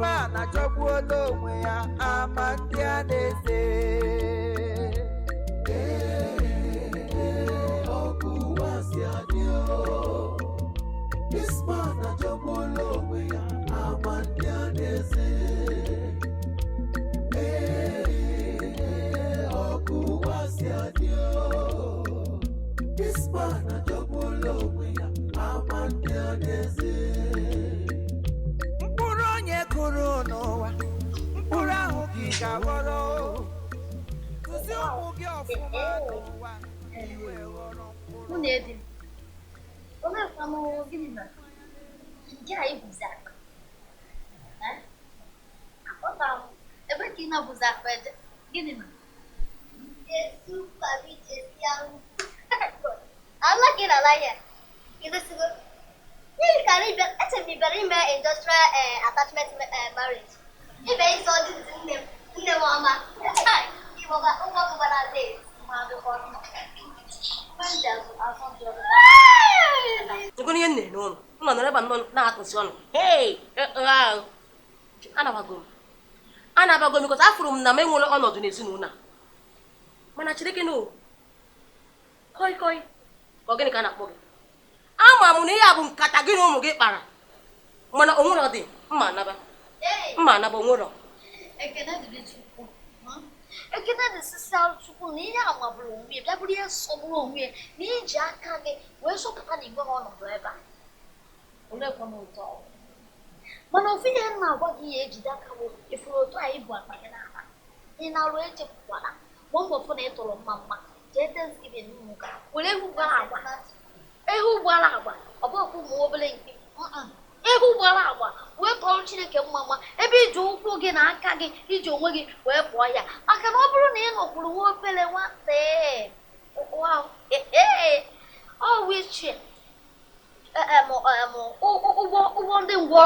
man ajọgbuola onwe ya ama ndị a na-eze ọkụ ụwa si adị this man ajọgbuola onwe ya ama ndị a na-eze ọkụ ụwa si adị this man ajọgbuola onwe ya ama ndị a na-eze mkpụrụ onye kụrụ n'ụwa mkpụrụ ahụ gị ga-aghọrọ tụzi ụmụ gị ọfụma n'ụwa iwe ghọrọ mkpụrụ na-edi omekwa m gịnị na nke a ibuzi akpa akpọta m ebe ka ị na-abụzi akpa eje gịnị na ala gị na ala ya ịdesigo n'ihi ka echebibere ime industrial attachment marriage ibe ịzọ dị nne m ọma ịgbọga ụgwọ bụbara dị Ngoni ihe nne n'ụlọ nọ nọrọ ebe nọ na-atụsi ọnụ anabago m because afụrụ m na m enwere ọnọdụ n'ezinụlọ a mana Chineke no koi ka ọ gịnị ka a na-akpọ gị ama m na ihe a bụ nkata gị na ụmụ gị kpara mana onwere ọ dị mma anaba onwere ekene dị sisi Chukwu na ihe a magburu onwe ya bịa bụrụ ihe sọgburu onwe ya na iji aka gị wee sọpụta na igwe ha ọnọdụ ebe a olekwa m ụtọ mana ofu ihe m na-agwa gị ya ejide aka bụ ifuru otu anyị bụ akpa gị n'akpa ị na-arụ echepụkwala gba mbọ fụ na ị tụrụ mma jee Thanksgiving n'ụka were ehu gbara agba ọ bụ ọkụ ụmụ obere nke ehu gbara agba wee tọrọ Chineke mma ebe iji ụkwụ gị na aka gị iji onwe gị wee pụọ ya maka na ọ bụrụ na ị nọkwuru nwa obere nwata ọ wichi ụgbọ ndị ngwọ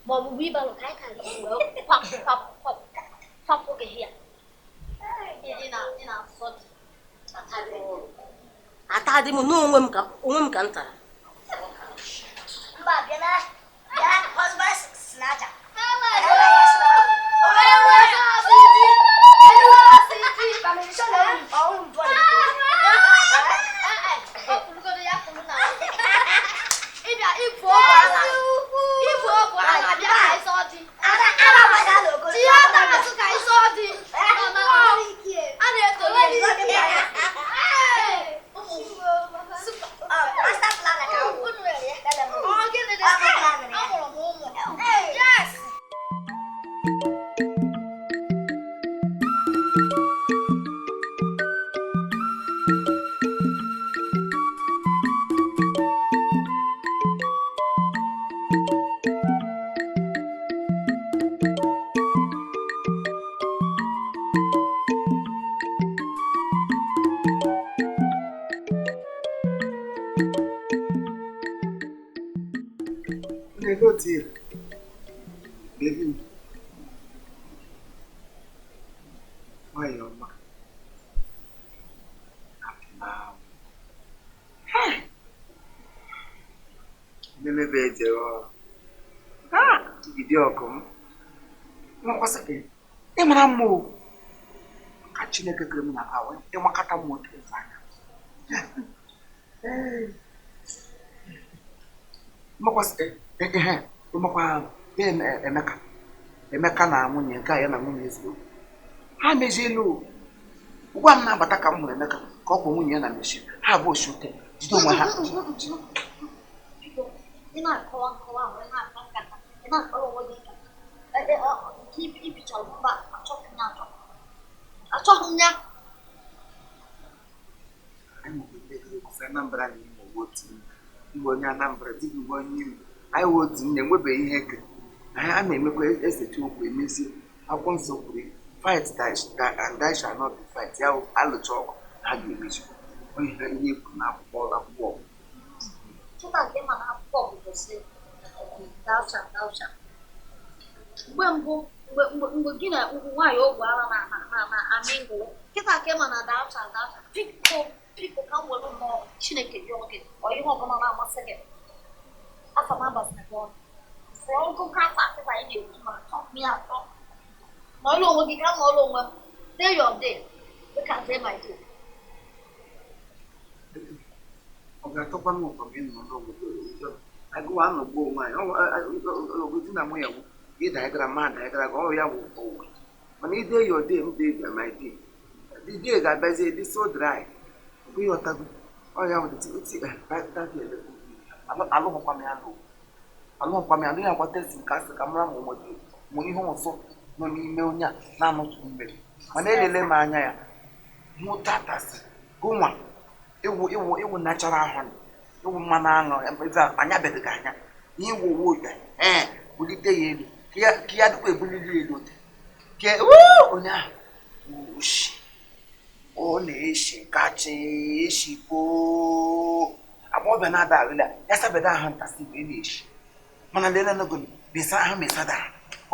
ma ọ bụ ịbalụ ka anyị kara wee kwapụ gị ya atadị m n'onwe m ka m tara mba bịa na husband snatcher dear. Baby. Why your ma? Meme beje o. Video kom. Mo kwasake. E mara mo. Ka Chineke kere m na awa. E makata mo te fanya. Mo kwasake. Ụmụkwa Emeka na nwunye nke ya na nwunye ezigbo ha mezielu ụgwa m na-abata ka m hụrụ Emeka ka ọ bụ nwunye ya na mechi ha bụ oshute jide onwe ha Anambra na Imo otu Igbo onye Anambra dịbụ Igbo onye Imo anyị wụ otu nne enwebeghị ihe eke anyị a na-emekwa esechi okwu emezie akwụkwọ nsọ kwuru fight and die shall not be fight ya alụcha ọgụ ha ga-emechi ihe ekwu na akwụkwọ mgbe gị na nwaanyị ogwe ara na amị ngwụ kịta ka ịma na dacha biko ka m were mmụọ Chineke bịa oge ọ ihe ọbụla na-amasị gị afọ m agbasịrị gị ọnụ fụọ nkụ kafa phải điều mà không nghe không nói luôn mà khác nói luôn mà nếu dọn đi với cả thế mày thì Oga tọkwa m ụtọ gị nọ n'obodo agụwa anọgbu onwe anyị obodo na nwunye m gị daịgara ma daịgara ka ọ ya bụ ụtọ ụwa mana ide ya ode m dị ga my day the day ga-abịazi dị so dry bụ ihe ọtago ọ ya bụ alụghịkwa m ya alụ ya gwa tesi nke asị ka mara ma mụ ihe ọzọ nọ n'ime onye a na-anọtụ mmiri mana elele m anya ya mụtatasị gụnwa iwu nachara ahụ iwu mmanụ aṅụ anya bedịga anya iwu owo bulite ya elu ka ya dịkwa ebulili elu onye ahụ ọ na-eshi kacha eshi kpoo agbọbịa na-ada arịla ya sabeda ahụ ntasị wee na-eshi mana lelenego besa ahụ mesada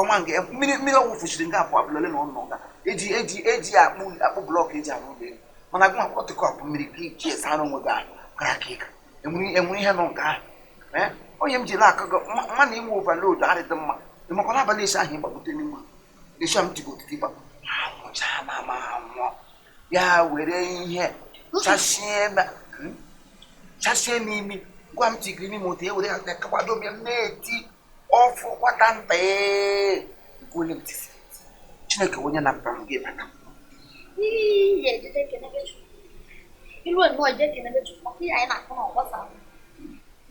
ọnwa nke mmiri ọgwụ fụchiri nga afọ abụlele na ụlọ nga eji akpụ blọk eji arụ ụlọ elu mana agụ akwụkwọ tịkọpụ mmiri ka iji esa arụ onwe gị ahụ kara ka ịga enwere ihe nọ nke ahụ onye m jiri aka gị mma na inwe overload adịdị mma ịmakwa n'abalị esi ahụ ịgbagbute n'ime esi m jigo otiti ịgbapụ anwụcha na ama anwụọ ya were ihe chashie n'imi gwa m tigiri n'ime otu e were ya kakwado bịa na-eti ọfụ kwata nta nke onye m tisi Chineke onye napụtara m gị bata ilu nnọọ ije kenebe chukwu maka ihe anyị na-akụ na ọgbasa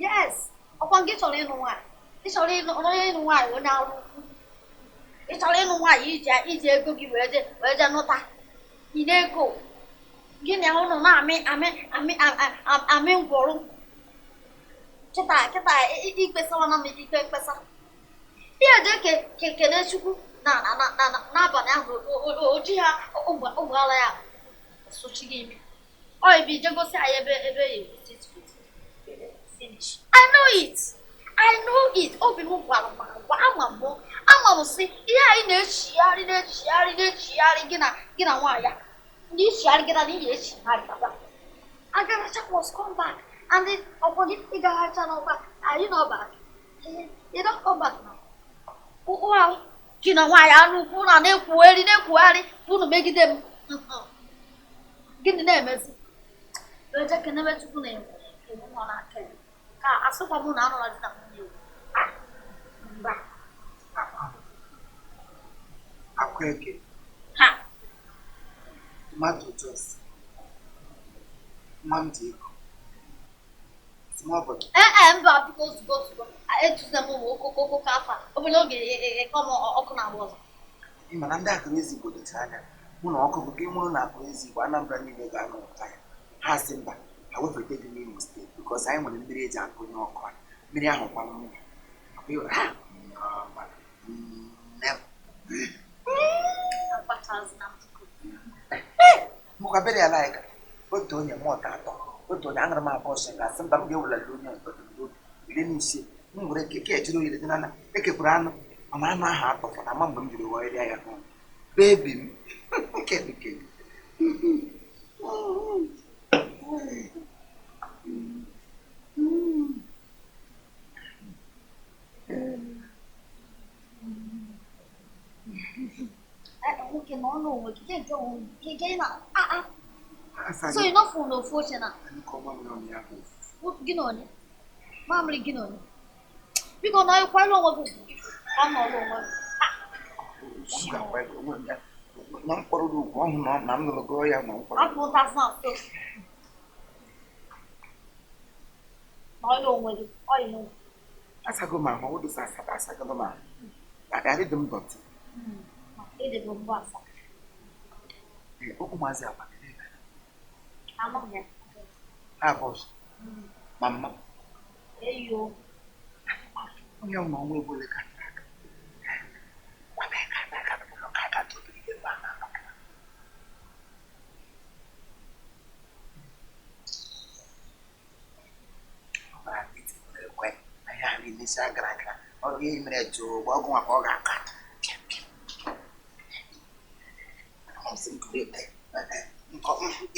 yes ọkwa nke chọrọ ịnụ nwaanyị ịchọrọ ịnụ nwaanyị onye arụ ịchọrọ ịnụ nwaanyị iji ego gị wee je nụta ị na-ego gị na ụnụ na-amị ngwọrụ kịta ikpesara na ikpe mkpesa ihe je kene chukwu n'abalị ahụ oji ha ụgbọala ya sochi gị ime or if you just go say ebe finish. I know it. Obi mu gwara ama si ihe anyị na-echigharị gị na nwa ya. Ndị ichigharị gị na ihe echigharị baba. Agaracha must come back and then ọkwọ gị ịgaghacha n'ọba are you not back? You don't come back now. Ụkwụ gị na nwa ya nnukwu na na-ekwugharị unu megide m. Gịnị na-emezi? Eje kenebe chukwu na nọ n'aka ya ka asụkwa mụ na anọla dị na nwunye mba akwa eke tomato juice nwa m dị ego mba biko ozugbo etuze m okoko ka afa obere oge ekọm ọkụ na agba ọzọ ịma na ndị akụrụ ezi igbo docha anya mụ na ọkụ bụ gị nwụrụ na akụrụ ezi igbo Anambra niile ga-anọ ụta ya ha sị mba ha wefete gị n'Imo steeti bikọs anyị nwere mmiri eji akụnye ọkụ mmiri ahụ kwa mmiri mụkwabere ala anyị otu onye mụta atọ otu onye aṅara m abụọ sị gasị mba m ga-ewelala onye iri n'isi m were keke ejiri oyiri dị n'anya ekekwuru anụ mana anụ ahụ atọfọ na ama mgbe m jiri wọrịa ya n'ụlọ bebi m nke nwoke na ọnụ onwe gị nke onwe gị na so ị nọfụ n'ofu oche na gị na onye mamịrị gị na onye biko na ịkwanyere onwe gị ka ọ nọrọ onwe na mkpọrọ ugwu ọhụụ na m nụrụ gụọ ya ma mkpọrọ apụ ụtasị na nso n'ọrụ onwe gị ọyị n'ụwa asago m ahụ ụdụsa asaba asagolo m ahụ adịdị m dọtị ịdịbụ mbụ asa okwu maazị agba anọghị ya ha bọs ma mma eyo onye ọma ọnwa ebole ka isi agara aga ọrụ ihe mere jụụ mgbe ọgwụ maka ọ ga-aka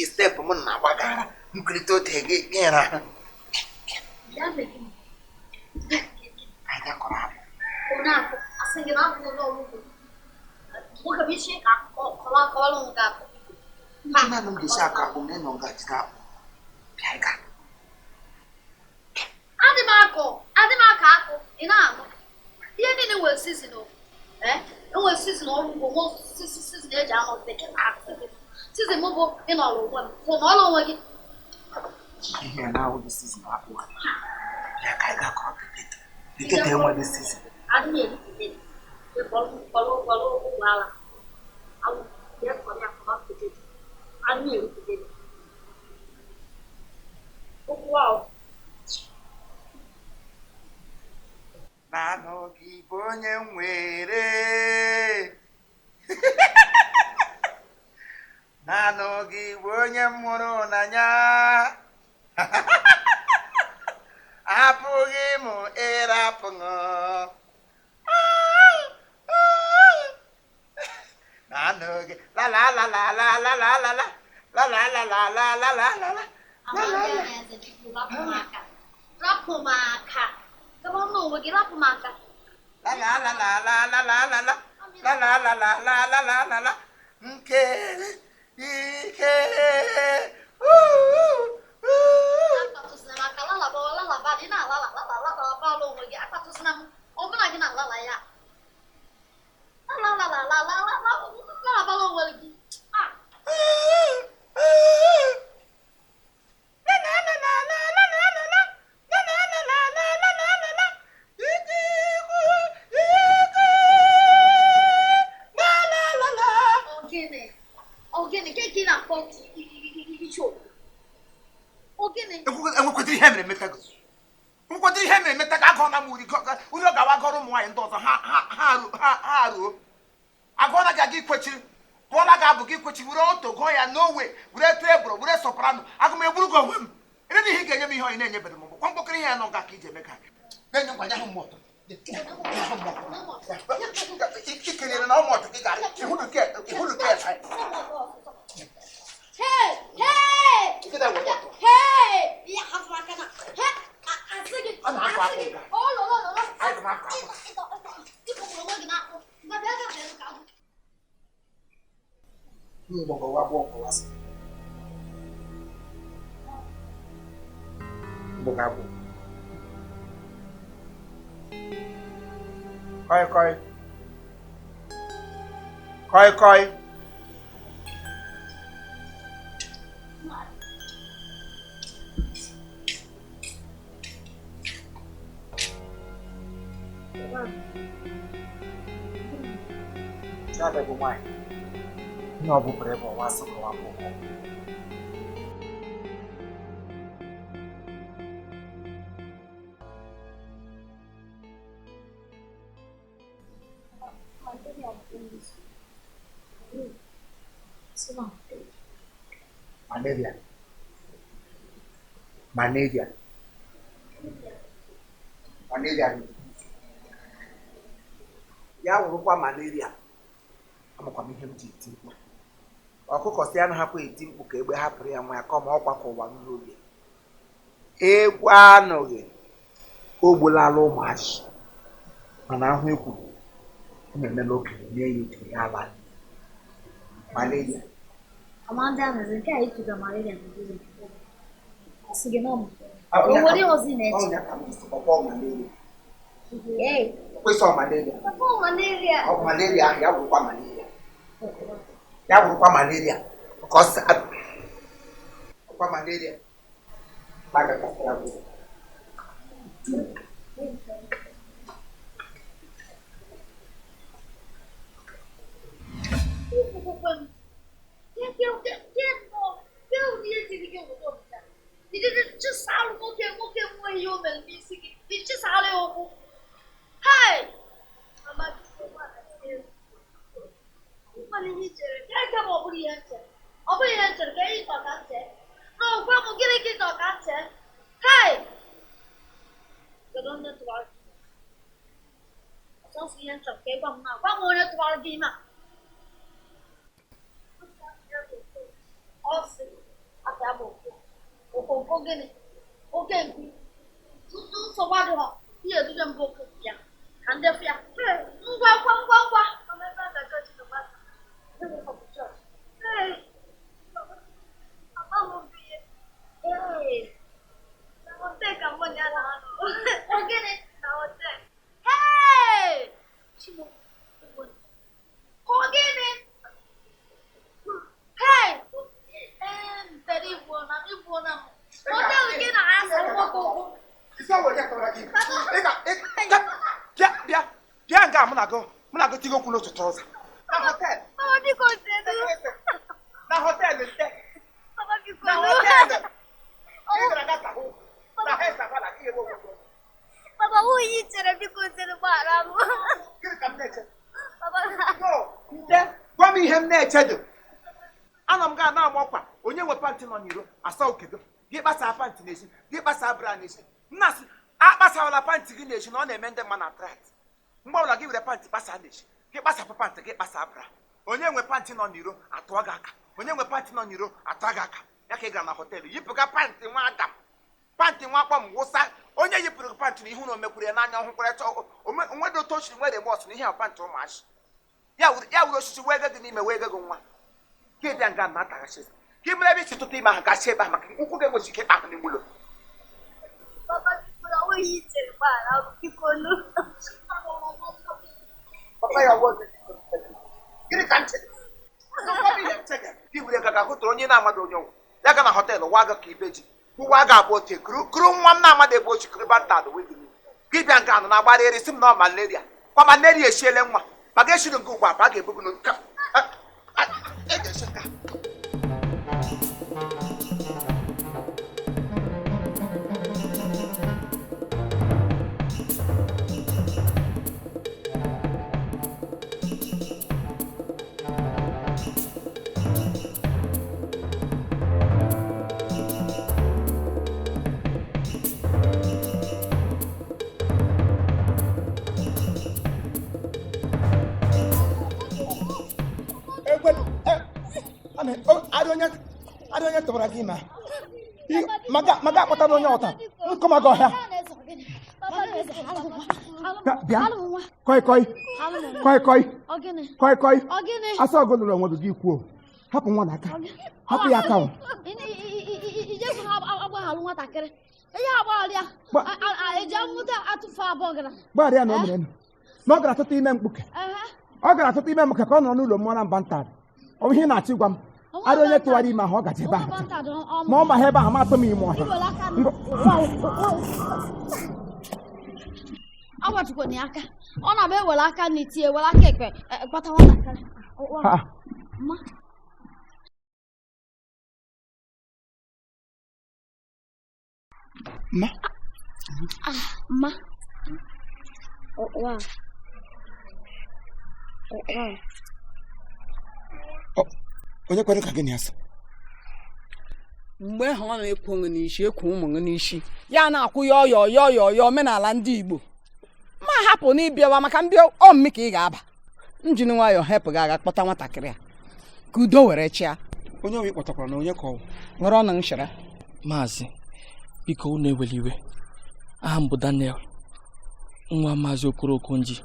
steepụ m na-agbagara nkirịta ote gị nyere ahụ anya kọrọ ahụ singing out in the low. Look at me, she got call on that. Mana nung disaka kung nenong gatka. Piaga. Adimarco, enough. You didn't will seasonal. Eh? No one seasonal, almost season edge out of the season mobile in all one. For all over it. Here now this is not one. Piaga got the get him with this season. I didn't it. You follow, well. I will get for that about the kid. I knew it. Oh, wow. Nano gị bụ onye nwere Nano gị bụ onye m hụrụ n'anya apụghị m ịrapụ Nano gị la la la la la la la la la la la la la la la la la la Rapumaka. Come on, no, we get up, Maka. La la la la la la la la la la la la la la la la la la nke ike enwekwetara ihe mere emeta gosi nkwetara ihe mere emeta ka agụ na m uri ọ gawa agọrọ ụmụ nwaanyị ndị ọzọ ha ruo agụọna gị aga ikwechiri pụọla gị abụ gị ikwechi were oto gụọ ya n'owe were tebụl were soprano agụ m egburu gị onwe m ere na ihe ga-enye m ihe onye na-enyebere m kwa mkpọkịrị ihe ya nọ ga ka iji eme ka na-enye ngwa ahụ mmụọ ikelere na ọmụ ọtụ gị gara ihuru ke Hey! Yeah, have my kind of. Hey! I think it. Oh, no. I don't have Koi. Sabe como é? Não vou para o laço com a boca. Malaria. Ya wụrụkwa malaria. Amakwa m ihe m ji eti mkpu. Ọkụkọ si anụ hapụ eti mkpu ka egbe hapụrụ ya nwa ya ka ọ gbakọ ụwa n'oge. Egwu anụghị ogbulala ụmụazị mana ahụ ekwu na-emela okenye nye ya ike ya ala malaria. Amanda na nke a ịtụga malaria n'obodo. Asị gị n'ọmụ. Obodo ozi na-eche. Ọnya ka m sị pọpọ malaria. Ee. Kwesị malaria. Pọpọ malaria. Ọ malaria ahụ ya bụrụkwa malaria. Ya bụrụkwa malaria. Ka ọ sa ọkwa malaria. Baga ka ya bụ. Ngwa Muna go tigo kuno to trouser. Na hotel. Papa biko nchedo. Na hotel nte. Papa biko. Na hotel. Ira ga tahu. Na hesa bala ki ebo. Papa uyi chere biko nchedo bara mo. Kiri kam neche. Papa. No, nte. Kwa mi hem neche do. Ana m ga na amokwa. Onye nwe panty no n'iro. Asa okedo. Gi kpasa panty n'eshi. Gi kpasa bra n'eshi. Nnasi akpasawala panty gị n'eshi na ọ na-eme ndị mma na attract. Mgbe ọbụla gị were panty kpasa n'eshi. Gị kpasapụ panty gị kpasa bra. Onye nwe panty nọ n'iro atụọ gị aka. Onye nwe panty nọ n'iro atụọ gị aka. Ya ka ị gara na họteelụ yipụga panty nwa Adam. Panty nwa akpọm wụsa. Onye yipụrụ panty n'ihu na omekwuru ya n'anya ọhụkwara onwedị otu ochiri nwere bọs na ihe a panty ụmụachị. Ya wuru osisi wee ego gị n'ime wee ego gị nwa. Gị bịa nga na ataghachi. Gị mere ebe isi tụtụ ime ahụ gasị ebe ahụ maka ụkwụ ga-enwechi ike ịkpa ahụ n'ime ụlọ. Papa biko uyi chere bara biko no. Papa ya wo. Gịnị ka ntị? Gị were gaga hụtụrụ onye na-amadụ onye ọgwụ. Ya ga na họteelụ waga ka ibe ji. Ụwa ga-abụ ote kuru nwa m na-amadụ ebe ochi kuru bantad wee gị. Gị bịa nke anụ na-agbara eri si m na malaria. Kwa malaria esiele nwa. Ma ga-eshiri nke ugbu a pa a ga-ebugu n'ụka. I don't to brag him. Maga kpọtara onye ọta. Nkọma go ha. Bịa. Koi. Asa ogoloro onwe gị kwuo. Hapụ nwa n'aka. Hapụ ya aka. Ije ko agba halu nwatakịrị. Ihe agba ya. Eje nwụta atụfu abụọ gara. Gbara ya na o mere nụ. Na ọ gara atụta ime mkpuke. Ọ gara atụta ime mkpuke ka ọ nọ n'ụlọ mmụọ na Mbantad. Ọ ihe na-achị gwa m. Ada onye tụwara ime ahụ ọ gaje ebe ahụ. Ma ọ ma ha ebe ahụ ma atụ m ime ọhịa. Awatukwo ni aka. Ọ na-abụ ewere aka n'iti ewere aka ekpe kpata nwatakịrị. Ma. Ma. Ma. Wow. Onye kwere ka gị na-asa. Mgbe ha na-ekwu onwe n'isi ekwu ụmụ n'isi ya na-akwụ ya omenala ndị Igbo ma hapụ n'ịbịawa maka mbịa ọmị ka ị ga-aba njini nwayọọ hepụ gị aga kpọta nwatakịrị a ka udo were chịa. Onye ọwa ịkpọtakwara na onye ka ọ nwere ọnụ nshara. Maazị biko unu eweli iwe. Aha m bụ Daniel nwa Maazị Okoro Okonji.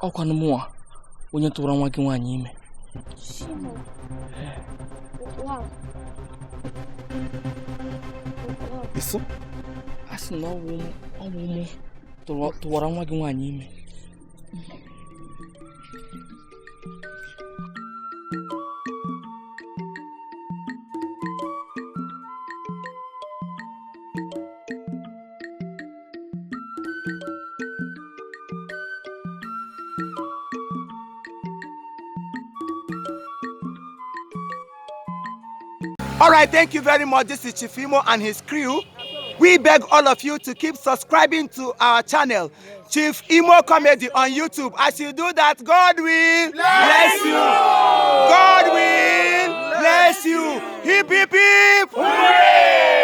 Ọkwanụ mụnwa onye tụwara nwa gị nwaanyị ime. Wow. Eso? A sị na ọ bụ mụ tụwara nwa gị nwaanyị ime. All right, thank you very much. This is Chief Imo and his crew. We beg all of you to keep subscribing to our channel, Chief Imo Comedy on YouTube. As you do that, God will bless you. God will bless you. Hip, hip, hip. Hooray!